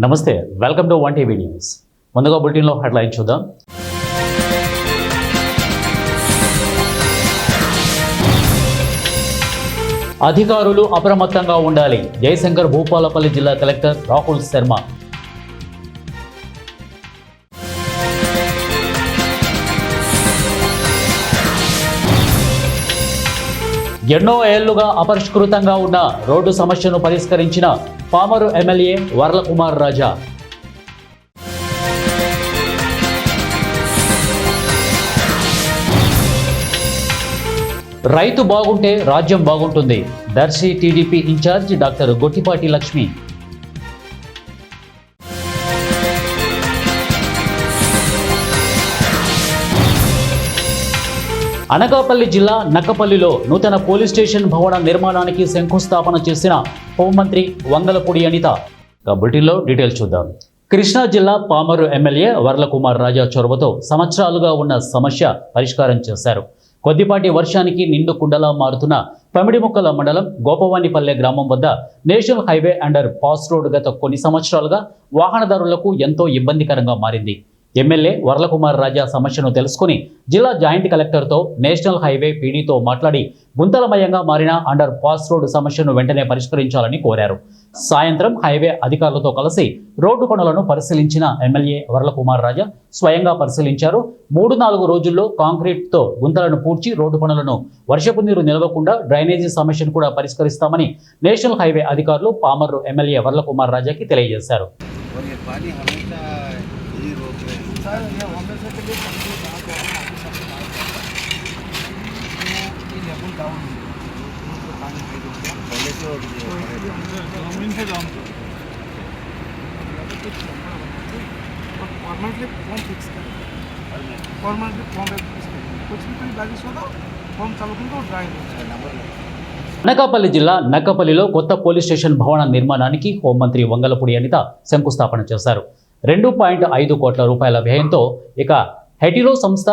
నమస్తే, welcome to 1 TV news. ముందుగా బులెటిన్లో హెడ్లైన్ చూద్దాం. అధికారులు అప్రమత్తంగా ఉండాలి. జయశంకర్ భూపాలపల్లి జిల్లా కలెక్టర్ రాహుల్ శర్మ. ఎన్నో ఏళ్లుగా అపరిష్కృతంగా ఉన్న రోడ్డు సమస్యను పరిష్కరించిన పామరు ఎమ్మెల్యే వర్లకుమార్ రాజా. రైతు బాగుంటే రాజ్యం బాగుంటుంది. Darsi TDP incharge doctor Gottipati Lakshmi. Anakapalli జిల్లా నక్కపల్లిలో నూతన పోలీస్ స్టేషన్ భవన నిర్మాణానికి శంకుస్థాపన చేసిన హోంమంత్రి వంగలపూడి అనిత. బులెటిన్లో డీటెయిల్స్ చూద్దాం. కృష్ణా జిల్లా పామరు ఎమ్మెల్యే వర్లకుమార్ రాజా చొరవతో సంవత్సరాలుగా ఉన్న సమస్య పరిష్కారం చేశారు. కొద్దిపాటి వర్షానికి నిండు కుండలా మారుతున్న పమిడిముక్కల మండలం గోపవానిపల్లె గ్రామం వద్ద national highway under pass road గత కొన్ని సంవత్సరాలుగా వాహనదారులకు ఎంతో ఇబ్బందికరంగా మారింది. ఎమ్మెల్యే వర్లకుమార్ రాజా సమస్యను తెలుసుకుని జిల్లా జాయింట్ కలెక్టర్తో నేషనల్ హైవే పీడీతో మాట్లాడి గుంతలమయంగా మారిన అండర్ పాస్ రోడ్డు సమస్యను వెంటనే పరిష్కరించాలని కోరారు. సాయంత్రం హైవే అధికారులతో కలిసి రోడ్డు పనులను పరిశీలించిన ఎమ్మెల్యే వర్లకుమార్ రాజా స్వయంగా పరిశీలించారు. 3-4 రోజుల్లో కాంక్రీట్తో గుంతలను పూడ్చి రోడ్డు పనులను వర్షపు నీరు నిలవకుండా డ్రైనేజీ సమస్యను కూడా పరిష్కరిస్తామని నేషనల్ హైవే అధికారులు పామర్రు ఎమ్మెల్యే వర్లకుమార్ రాజాకి తెలియజేశారు. అనకాపల్లి జిల్లా నక్కపల్లిలో కొత్త పోలీస్ స్టేషన్ భవన నిర్మాణానికి హోంమంత్రి వంగలపూడి అనిత శంకుస్థాపన చేశారు. 2.5 కోట్ల రూపాయల వ్యయంతో హెటిరో సంస్థ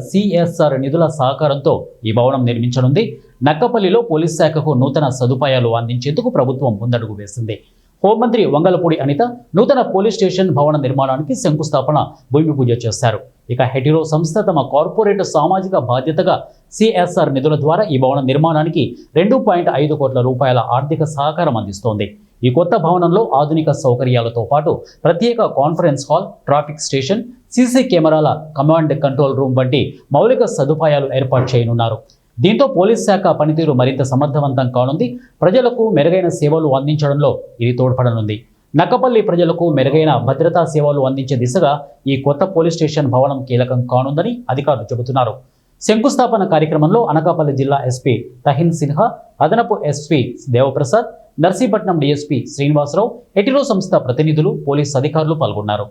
సిఎస్ఆర్ నిధుల సహకారంతో ఈ భవనం నిర్మించనుంది. నక్కపల్లిలో పోలీస్ శాఖకు నూతన సదుపాయాలు అందించేందుకు ప్రభుత్వం ముందడుగు వేసింది. హోంమంత్రి వంగలపూడి అనిత నూతన పోలీస్ స్టేషన్ భవన నిర్మాణానికి శంకుస్థాపన, భూమి పూజ చేశారు. హెటిరో సంస్థ తమ కార్పొరేట్ సామాజిక బాధ్యతగా సిఎస్ఆర్ నిధుల ద్వారా ఈ భవన నిర్మాణానికి 2.5 కోట్ల రూపాయల ఆర్థిక సహకారం అందిస్తోంది. ఈ కొత్త భవనంలో ఆధునిక సౌకర్యాలతో పాటు ప్రత్యేక conference hall, traffic station, CC కెమెరాల కమాండ్ కంట్రోల్ రూమ్ వంటి మౌలిక సదుపాయాలు ఏర్పాటు చేయనున్నారు. దీంతో పోలీస్ శాఖ పనితీరు మరింత సమర్థవంతం కానుంది. ప్రజలకు మెరుగైన సేవలు అందించడంలో ఇది తోడ్పడనుంది. నక్కపల్లి ప్రజలకు మెరుగైన భద్రతా సేవలు అందించే దిశగా ఈ కొత్త పోలీస్ స్టేషన్ భవనం కీలకం కానుందని అధికారులు చెబుతున్నారు. శంకుస్థాపన కార్యక్రమంలో అనకాపల్లి జిల్లా ఎస్పీ తహిన్ సిన్హా, అదనపు ఎస్పీ దేవప్రసాద్, నర్సీపట్నం డీఎస్పీ శ్రీనివాసరావు, హెటిరో సంస్థ ప్రతినిధులు, పోలీస్ అధికారులు పాల్గొన్నారు.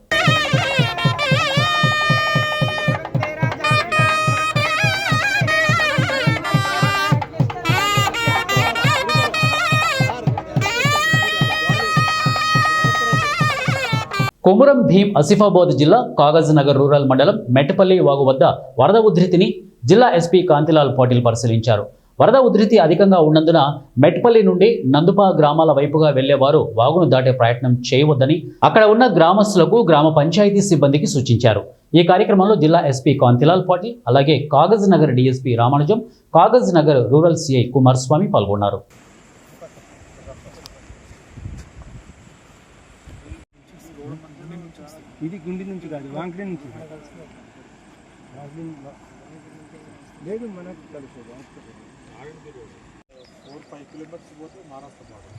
కొమురం భీం ఆసిఫాబాద్ జిల్లా కాగజ్ నగర్ రూరల్ మండలం మెట్టపల్లి వాగు వద్ద వరద ఉధృతిని జిల్లా ఎస్పీ కాంతిలాల్ పాటిల్ పరిశీలించారు. వరద ఉధృతి అధికంగా ఉన్నందున మెట్పల్లి నుండి నందుపా గ్రామాల వైపుగా వెళ్లేవారు వాగును దాటే ప్రయత్నం చేయవద్దని అక్కడ ఉన్న గ్రామస్తులకు గ్రామ పంచాయతీ సిబ్బందికి సూచించారు. ఈ కార్యక్రమంలో జిల్లా ఎస్పీ కాంతిలాల్ పాటిల్, అలాగే Kagaz Nagar DSP Ramanujam, Kagaz Nagar rural CI Kumaraswamy పాల్గొన్నారు. ఇది గుండి నుంచి కాదు, వాంకడే నుంచి లేదు, మనకు తెలుసు 4-5 కిలోమీటర్స్ పోతే మహారాష్ట్ర బార్డర్.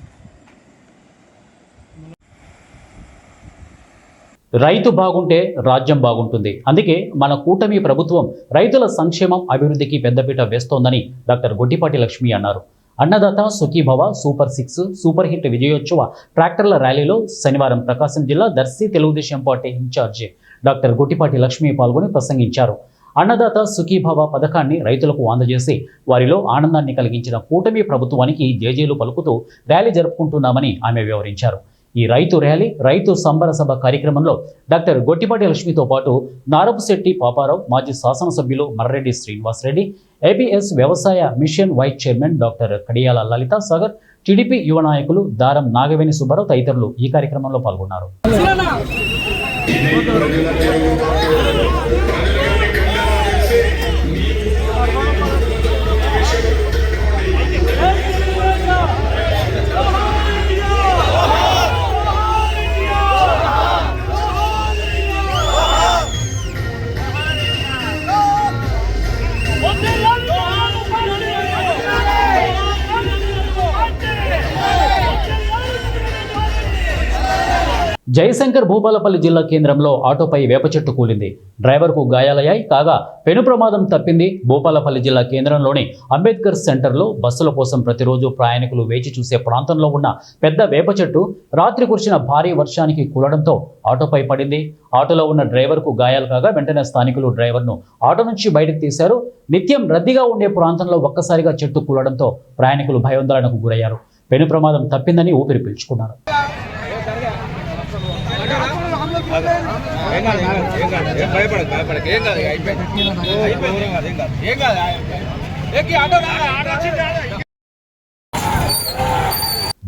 రైతు బాగుంటే రాజ్యం బాగుంటుంది. అందుకే మన కూటమి ప్రభుత్వం రైతుల సంక్షేమం, అభివృద్ధికి పెద్దపీట వేస్తోందని డాక్టర్ గొట్టిపాటి లక్ష్మి అన్నారు. Annadata Sukhibhava super 6 super hit విజయోత్సవ ట్రాక్టర్ల ర్యాలీలో శనివారం ప్రకాశం జిల్లా Darsi Telugu Desam party incharge doctor Gottipati Lakshmi పాల్గొని ప్రసంగించారు. అన్నదాత సుఖీభవ పథకాన్ని రైతులకు అందజేసి వారిలో ఆనందాన్ని కలిగించిన కూటమి ప్రభుత్వానికి జేజేలు పలుకుతూ ర్యాలీ జరుపుకుంటున్నామని ఆమె వివరించారు. ఈ రైతు ర్యాలీ, రైతు సంబర సభ కార్యక్రమంలో డాక్టర్ గొట్టిపాటి లక్ష్మితో పాటు నారపుశెట్టి పాపారావు, మాజీ శాసనసభ్యులు మర్రెడ్డి శ్రీనివాసరెడ్డి, ఏపీఎస్ వ్యవసాయ మిషన్ వైస్ చైర్మన్ డాక్టర్ కడియాల లలితా సాగర్, టీడీపీ యువ నాయకులు దారం నాగవేణి సుబ్బారావు తదితరులు ఈ కార్యక్రమంలో పాల్గొన్నారు. జయశంకర్ భూపాలపల్లి జిల్లా కేంద్రంలో ఆటోపై వేప చెట్టు కూలింది. డ్రైవర్కు గాయాలయ్యాయి. కాగా పెను ప్రమాదం తప్పింది. భూపాలపల్లి జిల్లా కేంద్రంలోని అంబేద్కర్ సెంటర్లో బస్సుల కోసం ప్రతిరోజు ప్రయాణికులు వేచి చూసే ప్రాంతంలో ఉన్న పెద్ద వేప చెట్టు రాత్రి కురిసిన భారీ వర్షానికి కూలడంతో ఆటోపై పడింది. ఆటోలో ఉన్న డ్రైవర్కు గాయాలు కాగా వెంటనే స్థానికులు డ్రైవర్ను ఆటో నుంచి బయటకు తీశారు. నిత్యం రద్దీగా ఉండే ప్రాంతంలో ఒక్కసారిగా చెట్టు కూలడంతో ప్రయాణికులు భయాందోళనకు గురయ్యారు. పెను ప్రమాదం తప్పిందని ఊపిరి పీల్చుకున్నారు.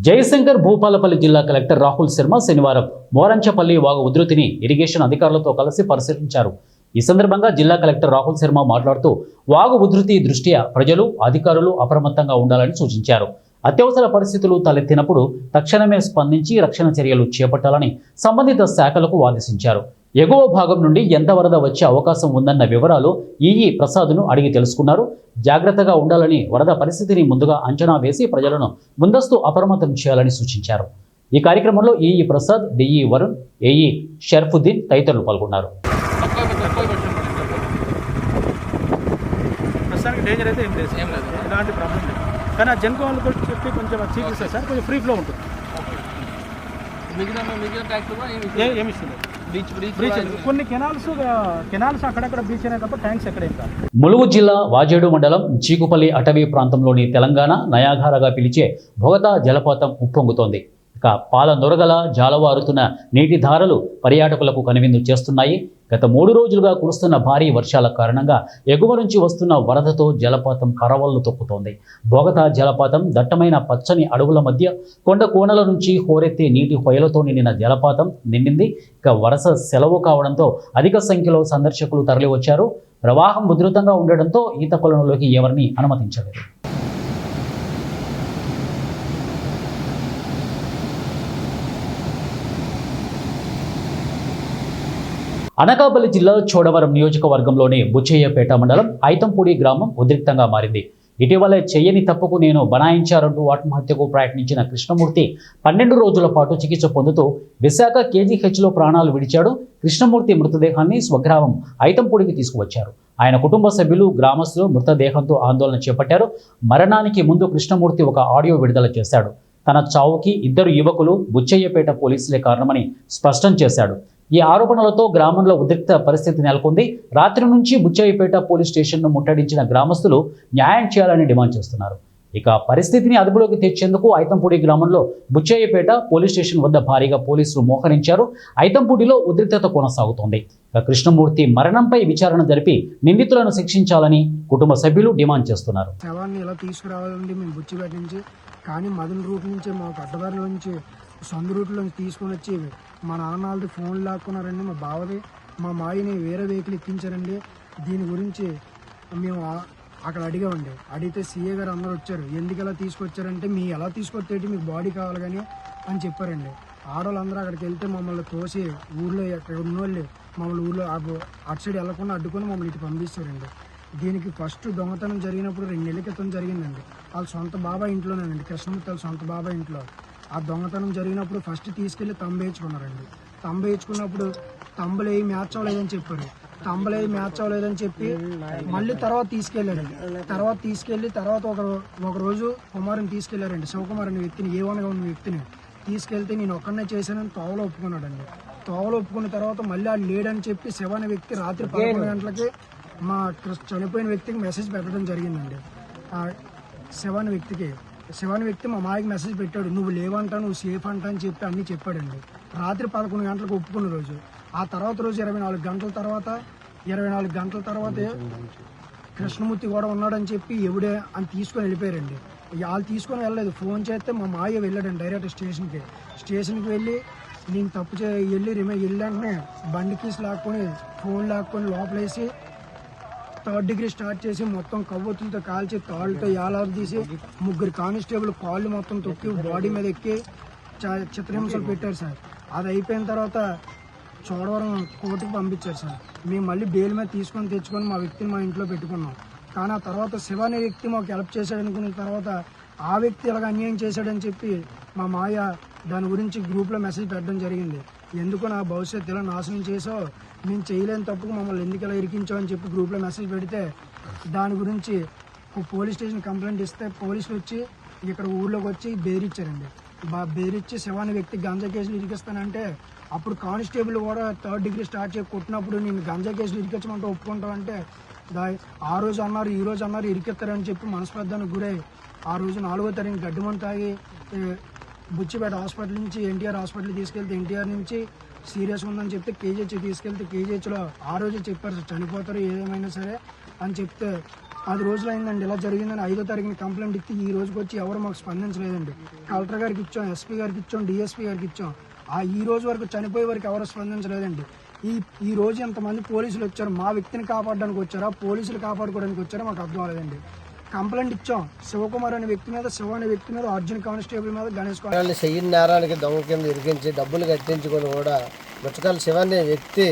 జయశంకర్ భూపాలపల్లి జిల్లా కలెక్టర్ రాహుల్ శర్మ శనివారం మోరంచపల్లి వాగు ఉధృతిని ఇరిగేషన్ అధికారులతో కలిసి పరిశీలించారు. ఈ సందర్భంగా జిల్లా కలెక్టర్ రాహుల్ శర్మ మాట్లాడుతూ వాగు ఉధృతి దృష్ట్యా ప్రజలు, అధికారులు అప్రమత్తంగా ఉండాలని సూచించారు. అత్యవసర పరిస్థితులు తలెత్తినప్పుడు తక్షణమే స్పందించి రక్షణ చర్యలు చేపట్టాలని సంబంధిత శాఖలకు ఆదేశించారు. ఎగువ భాగం నుండి ఎంత వరద వచ్చే అవకాశం ఉందన్న వివరాలు ఈఈ ప్రసాద్ను అడిగి తెలుసుకున్నారు. జాగ్రత్తగా ఉండాలని, వరద పరిస్థితిని ముందుగా అంచనా వేసి ప్రజలను ముందస్తు అప్రమత్తం చేయాలని సూచించారు. ఈ కార్యక్రమంలో EE Prasad, DE Varun, AE Sharfuddin తదితరులు పాల్గొన్నారు. డేంజర్ అయితే ఏం లేదు, ఎలాంటి ప్రాబ్లం లేదు. కానీ ఆ జంకు వాళ్ళు కూడా చెప్పి కొంచెం చూపిస్తారు సార్, కొంచెం ఫ్రీ ఫ్లో ఉంటుంది. ఏమి కొన్ని కెనాల్స్ అక్కడక్కడ బీచ్ అనే తప్ప ట్యాంక్స్ ఎక్కడేం కాదు. ములుగు జిల్లా వాజేడు మండలం చీకుపల్లి అటవీ ప్రాంతంలోని తెలంగాణ నయాగారగా పిలిచే భోగతా జలపాతం ఉప్పొంగుతోంది. ఇక పాల నొరగల జాలవారుతున్న నీటి ధారలు పర్యాటకులకు కనువిందు చేస్తున్నాయి. గత 3 రోజులుగా కురుస్తున్న భారీ వర్షాల కారణంగా ఎగువ నుంచి వస్తున్న వరదతో జలపాతం పరవళ్లు తొక్కుతోంది. భోగతా జలపాతం దట్టమైన పచ్చని అడవుల మధ్య కొండ కోణల నుంచి హోరెత్తే నీటి హొయలతో నిండిన జలపాతం నిండింది. ఇక వరుస సెలవు కావడంతో అధిక సంఖ్యలో సందర్శకులు తరలివచ్చారు. ప్రవాహం ఉధృతంగా ఉండడంతో ఈత కొలనులోకి ఎవరిని అనుమతించలేదు. అనకాపల్లి జిల్లా చోడవరం నియోజకవర్గంలోని బుచ్చయ్యపేట మండలం ఐతంపూడి గ్రామం ఉద్రిక్తంగా మారింది. ఇటీవలే చెయ్యని తప్పుకు నేను బనాయించారంటూ ఆత్మహత్యకు ప్రయత్నించిన కృష్ణమూర్తి 12 రోజుల పాటు చికిత్స పొందుతూ విశాఖ కేజీహెచ్లో ప్రాణాలు విడిచాడు. కృష్ణమూర్తి మృతదేహాన్ని స్వగ్రామం ఐతంపూడికి తీసుకువచ్చారు. ఆయన కుటుంబ సభ్యులు, గ్రామస్తులు మృతదేహంతో ఆందోళన చేపట్టారు. మరణానికి ముందు కృష్ణమూర్తి ఒక ఆడియో విడుదల చేశాడు. తన చావుకి 2 యువకులు బుచ్చయ్యపేట పోలీసులే కారణమని స్పష్టం చేశాడు. ఈ ఆరోపణలతో గ్రామంలో ఉద్రిక్త పరిస్థితి నెలకొంది. రాత్రి నుంచి బుచ్చయ్యపేట పోలీస్ స్టేషన్ను ముట్టడించిన గ్రామస్తులు న్యాయం చేయాలని డిమాండ్ చేస్తున్నారు. ఇక పరిస్థితిని అదుపులోకి తెచ్చేందుకు ఐతంపూడి గ్రామంలో బుచ్చయ్యపేట పోలీస్ స్టేషన్ వద్ద భారీగా పోలీసులు మోహరించారు. ఐతంపూడిలో ఉద్రిక్తత కొనసాగుతోంది. ఇక కృష్ణమూర్తి మరణంపై విచారణ జరిపి నిందితులను శిక్షించాలని కుటుంబ సభ్యులు డిమాండ్ చేస్తున్నారు. శవాన్ని ఎలా తీసుకురావాలండి మేము బుచ్చిపేట నుంచి, కానీ మదన రూట్ నుంచి మాకు అడ్డదారిలో నుంచి సొంత రూట్లో తీసుకొని వచ్చి మా నాన్న వాళ్ళది ఫోన్ లాక్కున్నారండి, మా బావది మా మాయని వేరే వెహికల్ ఎక్కించారండి. దీని గురించి మేము అక్కడ అడిగామండి. అడిగితే సీఏ గారు అందరూ వచ్చారు. ఎందుకు ఎలా తీసుకొచ్చారంటే మీ ఎలా తీసుకొచ్చేటి మీకు బాడీ కావాలి కానీ అని చెప్పారండి. ఆడవాళ్ళందరూ అక్కడికి వెళ్తే మమ్మల్ని తోసి ఊళ్ళో ఎక్కడ ఉన్నోళ్ళు మమ్మల్ని ఊళ్ళో అటు సైడ్ వెళ్లకుండా అడ్డుకొని మమ్మల్ని ఇటు పంపిస్తారండి. దీనికి ఫస్ట్ దొంగతనం జరిగినప్పుడు 2 నెలల క్రితం జరిగిందండి. వాళ్ళ సొంత బాబాయ్ ఇంట్లోనేనండి, కృష్ణమూర్తి వాళ్ళ సొంత బాబాయ్ ఇంట్లో. ఆ దొంగతనం జరిగినప్పుడు ఫస్ట్ తీసుకెళ్లి తంబేయించుకున్నారండి. తంబేయించుకున్నప్పుడు తంబలే మ్యాచ్ అవ్వలేదని చెప్పారు. తంబలే మ్యాచ్ అవ్వలేదని చెప్పి మళ్ళీ తర్వాత తీసుకెళ్లారండి. తర్వాత ఒక రోజు కుమారుని తీసుకెళ్లారండి. శివకుమార్ అనే వ్యక్తిని, ఏవనగా ఉన్న వ్యక్తిని తీసుకెళ్తే నేను ఒక్కడనే చేశానని తోవలో ఒప్పుకున్నాడండి. తోవలో ఒప్పుకున్న తర్వాత మళ్ళీ ఆ లేడని చెప్పి శివ అనే వ్యక్తి రాత్రి 11 గంటలకి మా చనిపోయిన వ్యక్తికి మెసేజ్ పెట్టడం జరిగిందండి. శివాని వ్యక్తి మా మాయకి మెసేజ్ పెట్టాడు, నువ్వు లేవంటా, నువ్వు సేఫ్ అంటా అని చెప్పి అన్నీ చెప్పాడండి. రాత్రి 11 గంటలకు ఒప్పుకున్న రోజు. ఆ తర్వాత రోజు 24 గంటల తర్వాత కృష్ణమూర్తి కూడా ఉన్నాడని చెప్పి ఎవడే అని తీసుకొని వెళ్ళిపోయారండి. వాళ్ళు తీసుకొని వెళ్ళలేదు. ఫోన్ చేస్తే మా మాయ వెళ్ళాడండి డైరెక్ట్ స్టేషన్కి వెళ్ళి నేను వెళ్ళి వెంటనే బండి కీస్ లాక్కొని ఫోన్ లాక్కొని లోపలేసి 3rd డిగ్రీ స్టార్ట్ చేసి మొత్తం కవ్వొత్తులతో కాల్చి తాళ్ళతో ఏలాలు తీసి 3 కానిస్టేబుల్ కాళ్ళు మొత్తం తొక్కి బాడీ మీద ఎక్కి చిత్రహింసలు పెట్టారు సార్. అది అయిపోయిన తర్వాత చోడవరం కోర్టుకు పంపించారు సార్. మేము మళ్ళీ బెయిల్ మీద తెచ్చుకొని మా వ్యక్తిని మా ఇంట్లో పెట్టుకున్నాం. కానీ ఆ తర్వాత శివ అనే వ్యక్తి మాకు హెల్ప్ చేశాడనుకున్న తర్వాత ఆ వ్యక్తి ఇలాగ అన్యాయం చేశాడని చెప్పి మా మాయ దాని గురించి గ్రూప్లో మెసేజ్ పెట్టడం జరిగింది. ఎందుకు నా భవిష్యత్తు ఇలా నాశనం చేసావు, నేను చేయలేని తప్పుకు మమ్మల్ని ఎందుకు ఇలా ఇరికించావు అని చెప్పి గ్రూప్లో మెసేజ్ పెడితే దాని గురించి పోలీస్ స్టేషన్ కంప్లైంట్ ఇస్తే పోలీసులు వచ్చి ఇక్కడ ఊర్లోకి వచ్చి బెదిరించారండి. బెదిరించి శివ అనే వ్యక్తి గంజా కేసులు ఇరికిస్తానంటే అప్పుడు కానిస్టేబుల్ కూడా 3rd డిగ్రీ స్టార్ట్ చేసి కొట్టినప్పుడు నేను గంజా కేసులు ఇరికించమంటే ఒప్పుకుంటామంటే ఆ రోజు అన్నారు ఈ రోజు అన్నారు ఇరికిస్తారని చెప్పి మనస్పర్ధానికి గురై ఆ రోజు 4వ తారీఖు గడ్డిమంట తాగి బుచ్చిపేట హాస్పిటల్ నుంచి ఎన్టీఆర్ హాస్పిటల్ తీసుకెళ్తే ఎన్టీఆర్ నుంచి సీరియస్ ఉందని చెప్తే కేజీహెచ్ తీసుకెళ్తే కేజీహెచ్లో ఆ రోజు చెప్పారు సార్ చనిపోతారు ఏదేమైనా సరే అని చెప్తే 10 రోజులు అయిందండి. ఇలా జరిగిందని 5వ తారీఖుని కంప్లైంట్ ఇచ్చి ఈ రోజుకి వచ్చి ఎవరు మాకు స్పందించలేదండి. కలెక్టర్ గారికి ఇచ్చాం, ఎస్పీ గారికి ఇచ్చాం, డిఎస్పీ గారికి ఇచ్చాం. ఈ రోజు వరకు చనిపోయే వరకు ఎవరు స్పందించలేదండి. ఈ రోజు ఎంతమంది పోలీసులు వచ్చారు, మా వ్యక్తిని కాపాడడానికి వచ్చారా పోలీసులు కాపాడుకోవడానికి వచ్చారా మాకు అర్థం అవ్వలేదండి. కంప్లైంట్ ఇచ్చాం శివకుమార్ అనే వ్యక్తి మీద, శివ అనే వ్యక్తి మీద, అర్జున్ కానిస్టేబుల్ మీద, గణేష్ చెయ్యి నేరానికి దొంగ కింద ఇరికించి డబ్బులు కట్టించుకొని కూడా ముచ్చకాల శివ అనే వ్యక్తి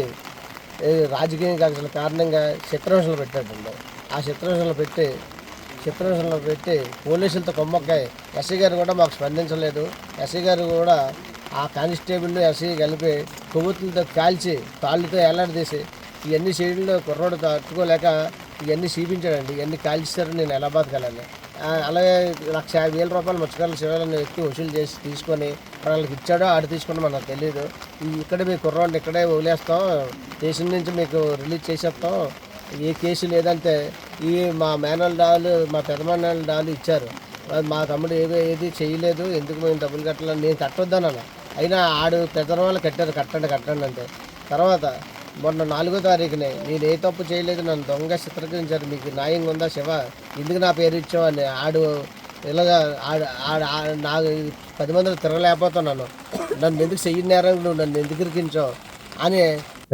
రాజకీయ కక్షల కారణంగా చిత్రహింసలు పెట్టాడండి. ఆ చిత్రహింసలు పెట్టి పోలీసులతో కొమ్మక్కాయి. ఎస్సీ గారు కూడా మాకు స్పందించలేదు. ఎస్సీ గారు కూడా ఆ కానిస్టేబుల్ ఎస్సీ కలిపి కొవ్వొత్తులతో కాల్చి తాళ్ళతో ఎలాడదీసి ఇవన్నీ చేయడంలో కుర్రోడు తట్టుకోలేక ఇవన్నీ చూపించాడండి. ఇవన్నీ కాల్చేశారు, నేను ఎలా బతకాలని. అలాగే 1,50,000 రూపాయలు ముచ్చకాల శివాలని వ్యక్తి వసూలు చేసి తీసుకొని వాళ్ళకి ఇచ్చాడో ఆడు తీసుకుని మనకు తెలియదు. ఇక్కడే మీ కుర్రోడిని ఇక్కడే వదిలేస్తాం, స్టేషన్ నుంచి మీకు రిలీజ్ చేసేస్తాం, ఏ కేసు లేదంటే మా మేనల్డాలు మా పెదమేనల్డాలు ఇచ్చారు, మా తమ్ముడు ఏది చేయలేదు, ఎందుకు మేము డబ్బులు కట్టాలని నేను కట్టొద్దన్నాను. అయినా ఆడు పెద్దవాళ్ళు కట్టండి అంటే తర్వాత మొన్న 4వ తారీఖునే నేను ఏ తప్పు చేయలేదు, నన్ను దొంగ చిత్రీకరించారు, మీకు న్యాయంగా ఉందా శివ, ఎందుకు నా పేరు ఇచ్చావని ఆడు ఇలాగా నాకు 10 మందిలో తిరగలేకపోతున్నాను, నన్ను ఎందుకు చెయ్యనేరం, నన్ను ఎందుకు ఇరికించావు అని.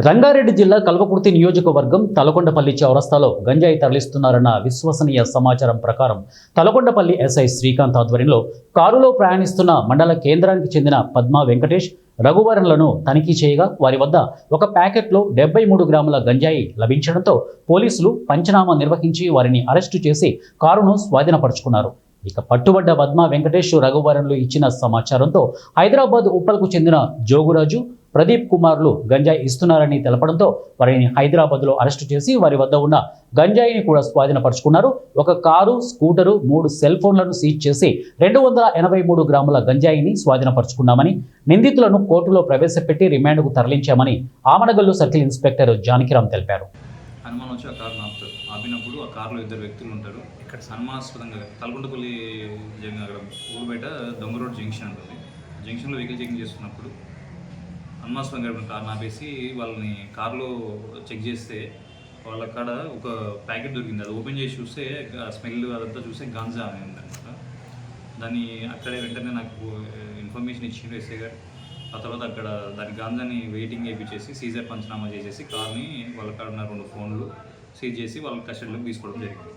రంగారెడ్డి జిల్లా కల్వకుర్తి నియోజకవర్గం తలకొండపల్లి చౌరస్తాలో గంజాయి తరలిస్తున్నారన్న విశ్వసనీయ సమాచారం ప్రకారం తలకొండపల్లి ఎస్ఐ శ్రీకాంత్ ఆధ్వర్యంలో కారులో ప్రయాణిస్తున్న మండల కేంద్రానికి చెందిన పద్మా వెంకటేష్, రఘువరన్లను తనిఖీ చేయగా వారి వద్ద ఒక ప్యాకెట్లో 73 గ్రాముల గంజాయి లభించడంతో పోలీసులు పంచనామా నిర్వహించి వారిని అరెస్టు చేసి కారును స్వాధీనపరుచుకున్నారు. ఇక పట్టుబడ్డ పద్మా వెంకటేష్, రఘువరన్లు ఇచ్చిన సమాచారంతో హైదరాబాద్ ఉప్పల్కు చెందిన జోగురాజు, ప్రదీప్ కుమార్లు గంజాయి ఇస్తున్నారని తెలపడంతో వారిని హైదరాబాద్లో అరెస్టు చేసి వారి వద్ద ఉన్న గంజాయిని కూడా స్వాధీనపరుచుకున్నారు. ఒక కారు, స్కూటరు, 3 సెల్ ఫోన్లను సీజ్ చేసి 283 గ్రాముల గంజాయిని స్వాధీనపరుచుకున్నామని, నిందితులను కోర్టులో ప్రవేశపెట్టి రిమాండ్కు తరలించామని ఆమనగల్లు సర్కిల్ ఇన్స్పెక్టర్ జానకిరామ్ తెలిపారు. హనుమాన్ వచ్చి ఆ కారు ఆపుతారు. ఆపినప్పుడు ఆ కారులో 2 వ్యక్తులు ఉంటారు. ఇక్కడ అనుమానాస్పదంగా తలకొండపల్లి అక్కడ ఊరు బయట దొంగ రోడ్ జంక్షన్ ఉంటుంది. జంక్షన్లో వెహికల్ చెకింగ్ చేస్తున్నప్పుడు అనుమానాస్పదంగా కారుని ఆపేసి వాళ్ళని కారులో చెక్ చేస్తే వాళ్ళ కాడ ఒక ప్యాకెట్ దొరికింది. అది ఓపెన్ చేసి చూస్తే స్మెల్ అదంతా చూస్తే గాంజా అని ఉందన్నమాట. దాన్ని అక్కడే వెంటనే నాకు ఇన్ఫర్మేషన్ ఇచ్చిండు ఎస్ఐ గారు. ఆ తర్వాత అక్కడ దాని గాంజాని వెయిటింగ్ వేయించేసి సీజర్ పంచనామా చేసేసి కార్ని వాళ్ళ కాడ ఉన్న 2 ఫోన్లు సీజ్ చేసి వాళ్ళ కస్టడీలోకి తీసుకోవడం జరిగింది.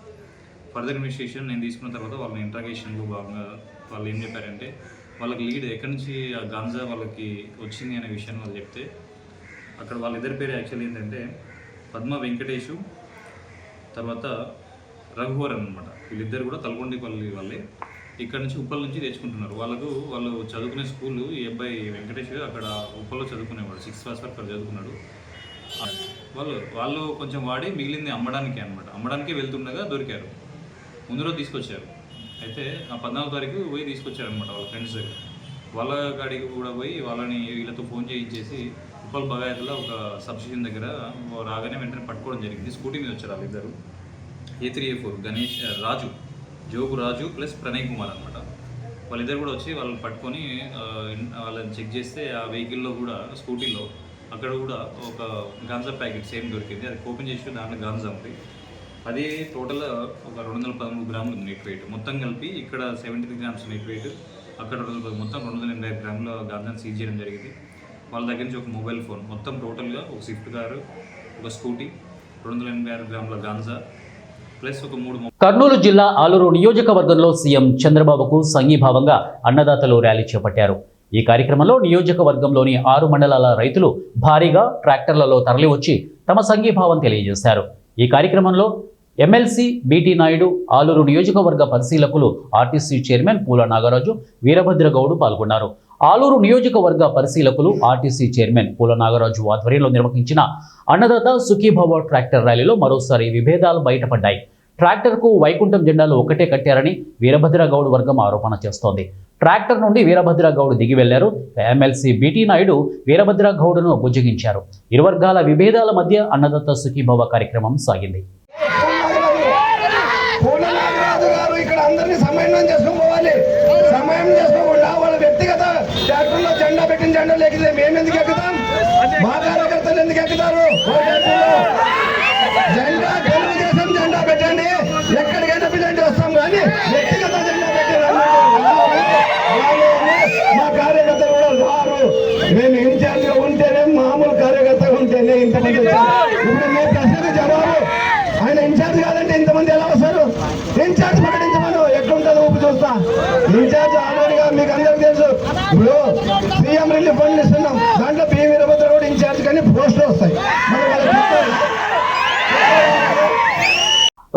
ఫర్దర్ ఇన్వెస్టిగేషన్ నేను తీసుకున్న తర్వాత వాళ్ళ ఇంట్రాగేషన్లో భాగంగా వాళ్ళు ఏం చెప్పారంటే వాళ్ళకి లీడ్ ఎక్కడి నుంచి ఆ గాంజా వాళ్ళకి వచ్చింది అనే విషయాన్ని వాళ్ళు చెప్తే అక్కడ వాళ్ళిద్దరి పేరు యాక్చువల్లీ ఏంటంటే పద్మా వెంకటేషు తర్వాత రఘువరన్ అనమాట. వీళ్ళిద్దరు కూడా తలకొండపల్లి వాళ్ళే, ఇక్కడ నుంచి ఉప్పల్ నుంచి తెచ్చుకుంటున్నారు. వాళ్ళు చదువుకునే స్కూలు ఈ అబ్బాయి వెంకటేష్ అక్కడ ఉప్పల్లో చదువుకునేవాడు, 6th క్లాస్ వరకు అక్కడ చదువుకున్నాడు. వాళ్ళు కొంచెం వాడి మిగిలింది అమ్మడానికే అనమాట. అమ్మడానికే వెళ్తుండగా దొరికారు. ముందు రోజు తీసుకొచ్చారు. అయితే ఆ 14వ తారీఖు పోయి తీసుకొచ్చారనమాట వాళ్ళ ఫ్రెండ్స్ దగ్గర. వాళ్ళ కాడికి కూడా పోయి వాళ్ళని వీళ్ళతో ఫోన్ చేయించేసి ఉప్పల్ బగాయతలో ఒక సబ్స్టేషన్ దగ్గర రాగానే వెంటనే పట్టుకోవడం జరిగింది. స్కూటీ మీద వచ్చారు వాళ్ళిద్దరు. A3A4 గణేష్ రాజు, జోగు రాజు ప్లస్ ప్రణయ్ కుమార్ అనమాట. వాళ్ళిద్దరు కూడా వచ్చి వాళ్ళని పట్టుకొని వాళ్ళని చెక్ చేస్తే ఆ వెహికల్లో కూడా స్కూటీలో అక్కడ కూడా ఒక గాంజా ప్యాకెట్ సేమ్ దొరికింది. అది ఓపెన్ చేసి దాంట్లో గాంజా ఉంది. అది టోటల్ ఒక 213 గ్రాములు ఉంది నెట్ వెయిట్. మొత్తం కలిపి ఇక్కడ 73 గ్రామ్స్ నెట్ వెయిట్, అక్కడ మొత్తం 285 గ్రాముల గాంజాను సీజ్ చేయడం జరిగింది. వాళ్ళ దగ్గర నుంచి ఒక మొబైల్ ఫోన్, మొత్తం టోటల్గా ఒక స్విఫ్ట్ కారు, ఒక స్కూటీ, 286 గ్రాముల గాంజా ప్లస్ ఒక 3. కర్నూలు జిల్లా ఆలూరు నియోజకవర్గంలో సీఎం చంద్రబాబుకు సంఘీభావంగా అన్నదాతలు ర్యాలీ చేపట్టారు. ఈ కార్యక్రమంలో నియోజకవర్గంలోని 6 మండలాల రైతులు భారీగా ట్రాక్టర్లలో తరలివచ్చి తమ సంఘీభావం తెలియజేశారు. ఈ కార్యక్రమంలో ఎమ్మెల్సీ బీటీ నాయుడు, ఆలూరు నియోజకవర్గ పరిశీలకులు ఆర్టీసీ చైర్మన్ పూల నాగరాజు, వీరభద్రగౌడ్ పాల్గొన్నారు. ఆలూరు నియోజకవర్గ పరిశీలకులు ఆర్టీసీ చైర్మన్ పూల నాగరాజు ఆధ్వర్యంలో నిర్వహించిన అన్నదాత సుఖీభవ ట్రాక్టర్ ర్యాలీలో మరోసారి విభేదాలు బయటపడ్డాయి. ట్రాక్టర్కు వైకుంఠం జెండాలు ఒక్కటే కట్టారని వీరభద్రగౌడ్ వర్గం ఆరోపణ చేస్తోంది. ట్రాక్టర్ నుండి వీరభద్రగౌడ్ దిగి వెళ్లారు. MLC BT Naidu వీరభద్రగౌడ్ను బుజ్జగించారు. ఇరు వర్గాల విభేదాల మధ్య అన్నదాత సుఖీభవ కార్యక్రమం సాగింది. జెండా పెట్టిన జెండా లేకపోతే మేము ఎందుకు ఎక్కుతాం? మా కార్యకర్తలు ఎందుకు ఎక్కుతారు? జెండా తెలుగుదేశం జెండా పెట్టండి, ఎక్కడికైనా పిల్లండి వస్తాం, కానీ వ్యక్తిగత జెండా పెట్టారు. మా కార్యకర్తలు కూడా రారు. మేము ఇన్ఛార్జ్గా ఉంటేనే, మామూలు కార్యకర్తగా ఉంటేనే ఇంతమంది వచ్చారు. ఇప్పుడు మీ ప్రశ్నకు జవాబు, ఆయన ఇన్ఛార్జ్ కాదంటే ఇంతమంది ఎలా వస్తారు? ఇన్ఛార్జ్ ప్రకటించమను, ఎట్లుంటుందో ఊపి చూస్తా. ఇన్ఛార్జ్ ఆల్రెడీగా మీకు అందరికి తెలుసు. ఇప్పుడు సీఎం రిలీఫ్ ఫండ్ ఇస్తున్నాం, దాంట్లో పి వీరభద్ర కూడా ఇన్ఛార్జ్ కానీ పోస్టులు వస్తాయి.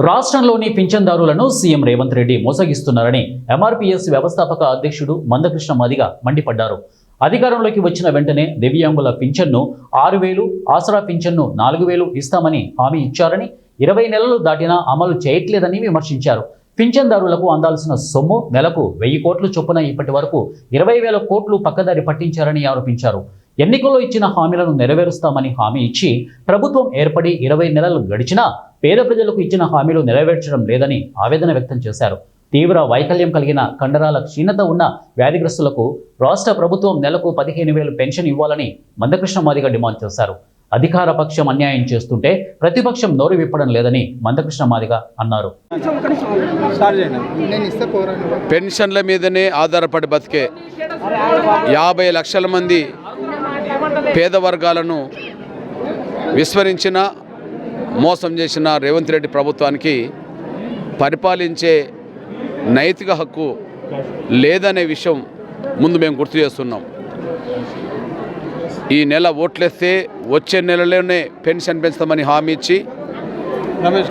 రాష్ట్రంలోని పింఛన్దారులను సీఎం రేవంత్ రెడ్డి మోసగిస్తున్నారని ఎంఆర్పీఎస్ వ్యవస్థాపక అధ్యక్షుడు మందకృష్ణ మాదిగ మండిపడ్డారు. అధికారంలోకి వచ్చిన వెంటనే దివ్యాంగుల పింఛన్ను 6,000, ఆసరా పింఛన్ను 4,000 ఇస్తామని హామీ ఇచ్చారని, 20 నెలలు దాటినా అమలు చేయట్లేదని విమర్శించారు. పింఛన్దారులకు అందాల్సిన సొమ్ము నెలకు 1,000 కోట్ల చొప్పున ఇప్పటి వరకు 20,000 కోట్లు పక్కదారి పట్టించారని ఆరోపించారు. ఎన్నికల్లో ఇచ్చిన హామీలను నెరవేరుస్తామని హామీ ఇచ్చి ప్రభుత్వం ఏర్పడి 20 నెలలు గడిచినా పేద ప్రజలకు ఇచ్చిన హామీలు నెరవేర్చడం లేదని ఆవేదన వ్యక్తం చేశారు. తీవ్ర వైకల్యం కలిగిన, కండరాల క్షీణత ఉన్న వ్యాధిగ్రస్తులకు రాష్ట్ర ప్రభుత్వం నెలకు 15,000 పెన్షన్ ఇవ్వాలని మందకృష్ణ మాదిగ డిమాండ్ చేశారు. అధికార పక్షం అన్యాయం చేస్తుంటే ప్రతిపక్షం నోరు విప్పడం లేదని మందకృష్ణ మాదిగ అన్నారు. పెన్షన్ల మీదనే ఆధారపడి బతికే 50 లక్షల మంది పేద వర్గాలను విస్మరించిన, మోసం చేసిన రేవంత్ రెడ్డి ప్రభుత్వానికి పరిపాలించే నైతిక హక్కు లేదనే విషయం ముందు మేము గుర్తు చేస్తున్నాం. ఈ నెల ఓట్లేస్తే వచ్చే నెలలోనే పెన్షన్ పెంచుతామని హామీ ఇచ్చి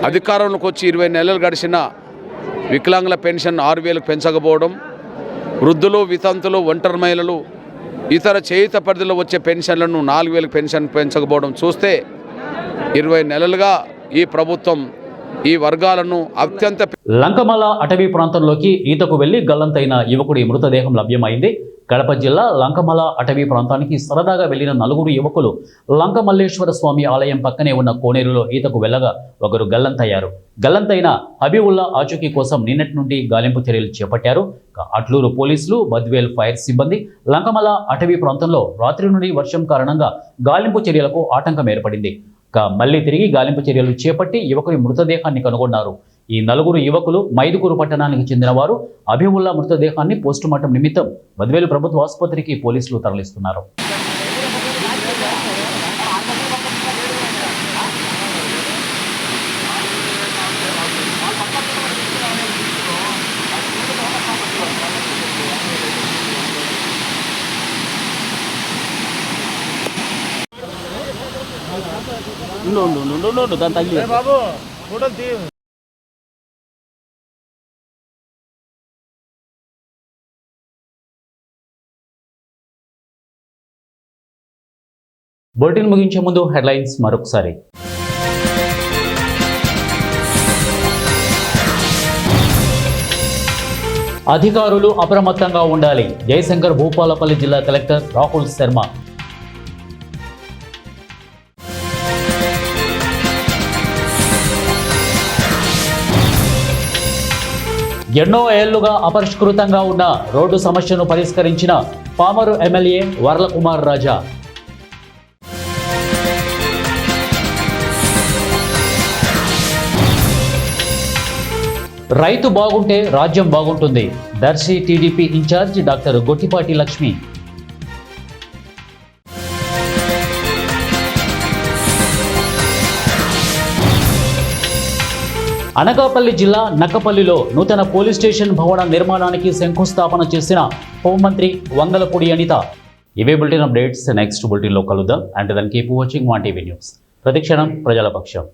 అధికారంలోకి వచ్చి 20 నెలలు గడిచిన వికలాంగుల పెన్షన్ 6,000 పెంచకపోవడం, వృద్ధులు, వితంతులు, ఒంటరి మహిళలు, ఇతర చేయుత పరిధిలో వచ్చే పెన్షన్లను 4,000 పెన్షన్ పెంచకపోవడం చూస్తే 20 నెలలుగా ఈ ప్రభుత్వం ఈ వర్గాలను అత్యంత. లంకమల అటవీ ప్రాంతంలోకి ఈతకు వెళ్లి గల్లంతైన యువకుడి మృతదేహం లభ్యమైంది. కడప జిల్లా లంకమల అటవీ ప్రాంతానికి సరదాగా వెళ్లిన 4 యువకులు లంకమల్లేశ్వర స్వామి ఆలయం పక్కనే ఉన్న కోనేరులో ఈతకు వెళ్లగా ఒకరు గల్లంతయ్యారు. గల్లంతైన హబీబుల్లా ఆచూకీ కోసం నిన్నటి నుండి గాలింపు చర్యలు చేపట్టారు. అట్లూరు పోలీసులు, బద్వేల్ ఫైర్ సిబ్బంది లంకమల అటవీ ప్రాంతంలో రాత్రి నుండి వర్షం కారణంగా గాలింపు చర్యలకు ఆటంకం ఏర్పడింది. మళ్లీ తిరిగి గాలింపు చర్యలు చేపట్టి యువకుడి మృతదేహాన్ని కనుగొన్నారు. ఈ 4 యువకులు మైదుకూరు పట్టణానికి చెందినవారు. అభివుల్లా మృతదేహాన్ని పోస్టుమార్టం నిమిత్తం బద్వేలు ప్రభుత్వ ఆసుపత్రికి పోలీసులు తరలిస్తున్నారు. దాని తగిలి బాబు ఫోటోలు తీ. బులెటిన్ ముగించే ముందు హెడ్లైన్స్ మరొకసారి. అధికారులు అప్రమత్తంగా ఉండాలి. జయశంకర్ భూపాలపల్లి జిల్లా కలెక్టర్ రాహుల్ శర్మ. ఎన్నో ఏళ్లుగా అపరిష్కృతంగా ఉన్న రోడ్డు సమస్యను పరిష్కరించిన పామరు ఎమ్మెల్యే వర్లకుమార్ రాజా. రైతు బాగుంటే రాజ్యం బాగుంటుంది. Darsi TDP incharge doctor Gottipati Lakshmi. Anakapalli జిల్లా నక్కపల్లిలో నూతన పోలీస్ స్టేషన్ భవన నిర్మాణానికి శంకుస్థాపన చేసిన హోంమంత్రి వంగలపూడి అనిత. ఇవే బులెటిన్ అప్డేట్స్. నెక్స్ట్ బులెటిన్లో కలుద్దాం. And then keep watching 1 TV news. ప్రతిక్షణం ప్రజల పక్షం.